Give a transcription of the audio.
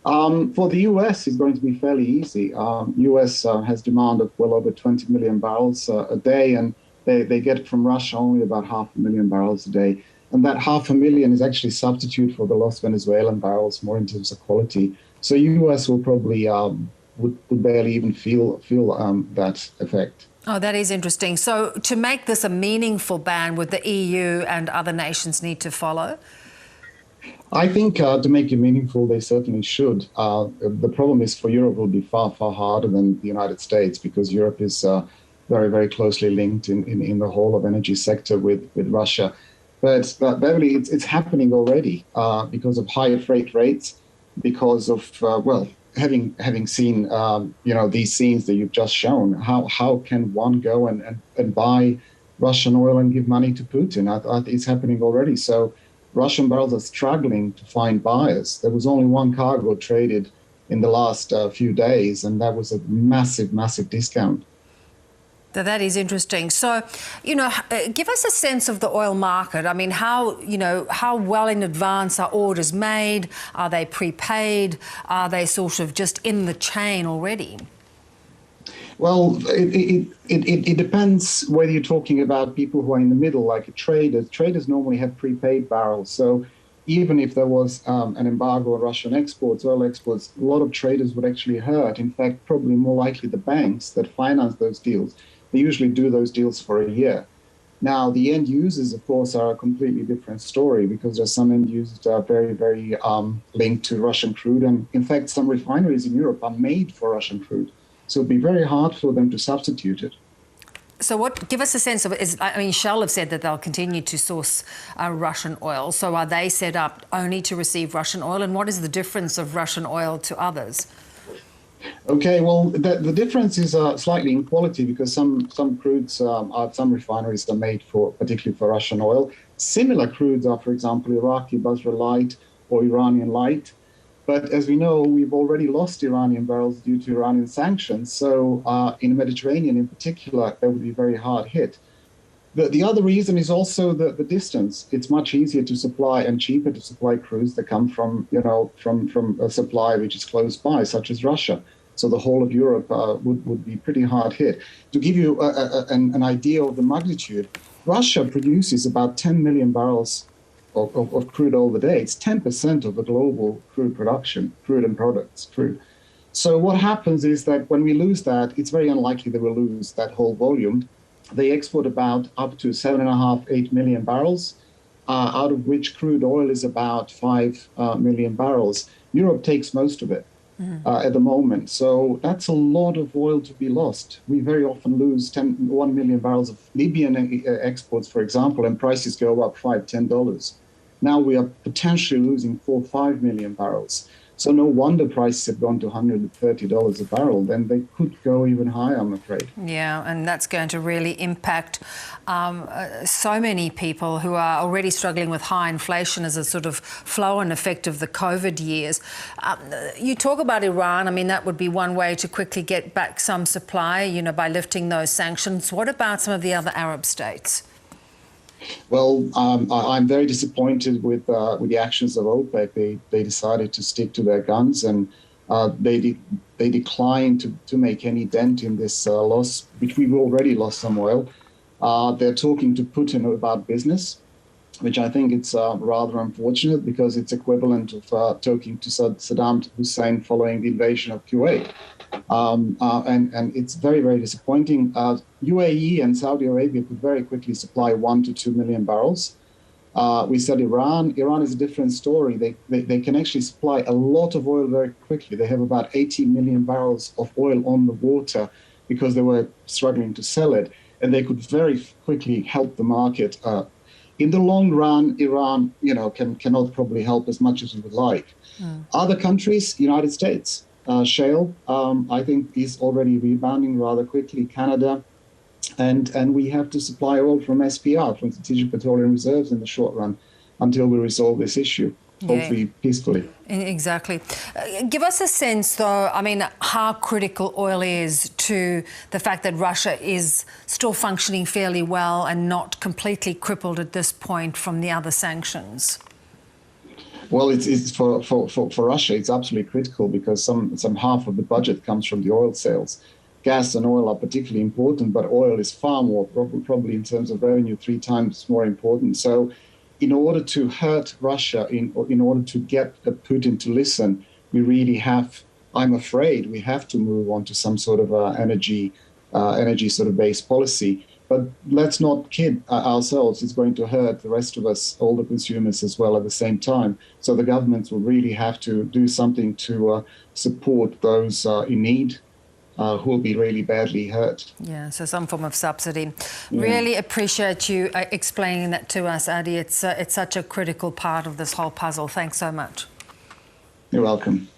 For the US, it's going to be fairly easy. US has demand of well over 20 million barrels a day, and they get from Russia only about 500,000 barrels a day. And that 500,000 is actually substitute for the lost Venezuelan barrels, more in terms of quality. So US will probably would barely even feel that effect. Oh, that is interesting. So to make this a meaningful ban, would the EU and other nations need to follow? I think to make it meaningful, they certainly should. The problem is for Europe will be far, far harder than the United States because Europe is very, very closely linked in the whole of energy sector with Russia. But Beverly, it's happening already because of higher freight rates, because of, having seen, these scenes that you've just shown, how can one go and buy Russian oil and give money to Putin? It's happening already. So Russian barrels are struggling to find buyers. There was only one cargo traded in the last few days, and that was a massive, massive discount. That is interesting. So, give us a sense of the oil market. I mean, how well in advance are orders made? Are they prepaid? Are they sort of just in the chain already? Well, it depends whether you're talking about people who are in the middle, like traders. Traders normally have prepaid barrels. So even if there was an embargo on Russian exports, oil exports, a lot of traders would actually hurt. In fact, probably more likely the banks that finance those deals. They usually do those deals for a year. Now, the end users, of course, are a completely different story because there's some end users that are very, very linked to Russian crude. And in fact, some refineries in Europe are made for Russian crude. So it'd be very hard for them to substitute it. So give us a sense of it. Shell have said that they'll continue to source Russian oil. So are they set up only to receive Russian oil? And what is the difference of Russian oil to others? Okay, well, the difference is slightly in quality because some crudes, some refineries are made particularly for Russian oil. Similar crudes are, for example, Iraqi Basra Light or Iranian Light. But as we know, we've already lost Iranian barrels due to Iranian sanctions. So in the Mediterranean in particular, that would be very hard hit. The other reason is also the distance. It's much easier to supply and cheaper to supply crudes that come from a supply which is close by, such as Russia. So the whole of Europe would be pretty hard hit. To give you an idea of the magnitude, Russia produces about 10 million barrels of crude oil a day. It's 10% of the global crude production, crude and products, crude. So what happens is that when we lose that, it's very unlikely that we'll lose that whole volume. They export about up to 7.5, 8 million barrels, out of which crude oil is about 5 million barrels. Europe takes most of it at the moment. So that's a lot of oil to be lost. We very often lose 1 million barrels of Libyan exports, for example, and prices go up $5, $10. Now we are potentially losing 4, 5 million barrels. So no wonder prices have gone to $130 a barrel. Then they could go even higher, I'm afraid. Yeah, and that's going to really impact so many people who are already struggling with high inflation as a sort of flow and effect of the COVID years. You talk about Iran. I mean, that would be one way to quickly get back some supply, by lifting those sanctions. What about some of the other Arab states? Well, I'm very disappointed with the actions of OPEC. They decided to stick to their guns, and they declined to make any dent in this loss, which we've already lost some oil. They're talking to Putin about business, which I think it's rather unfortunate because it's equivalent of talking to Saddam Hussein following the invasion of Kuwait. And it's very, very disappointing. UAE and Saudi Arabia could very quickly supply 1 to 2 million barrels. We said Iran. Iran is a different story. They can actually supply a lot of oil very quickly. They have about 80 million barrels of oil on the water because they were struggling to sell it. And they could very quickly help the market. In the long run, Iran, cannot probably help as much as we would like. Other countries, United States. Shale, I think, is already rebounding rather quickly. Canada, and we have to supply oil from SPR, from Strategic Petroleum Reserves, in the short run, until we resolve this issue, hopefully peacefully. Exactly. Give us a sense, though, how critical oil is to the fact that Russia is still functioning fairly well and not completely crippled at this point from the other sanctions. Well, it's for Russia, it's absolutely critical because some half of the budget comes from the oil sales. Gas and oil are particularly important, but oil is far more, probably in terms of revenue, 3 times more important. So in order to hurt Russia, in order to get Putin to listen, we really have, I'm afraid, we have to move on to some sort of energy sort of based policy. But let's not kid ourselves. It's going to hurt the rest of us, all the consumers as well at the same time. So the governments will really have to do something to support those in need who will be really badly hurt. Yeah, so some form of subsidy. Yeah. Really appreciate you explaining that to us, Adi. It's such a critical part of this whole puzzle. Thanks so much. You're welcome.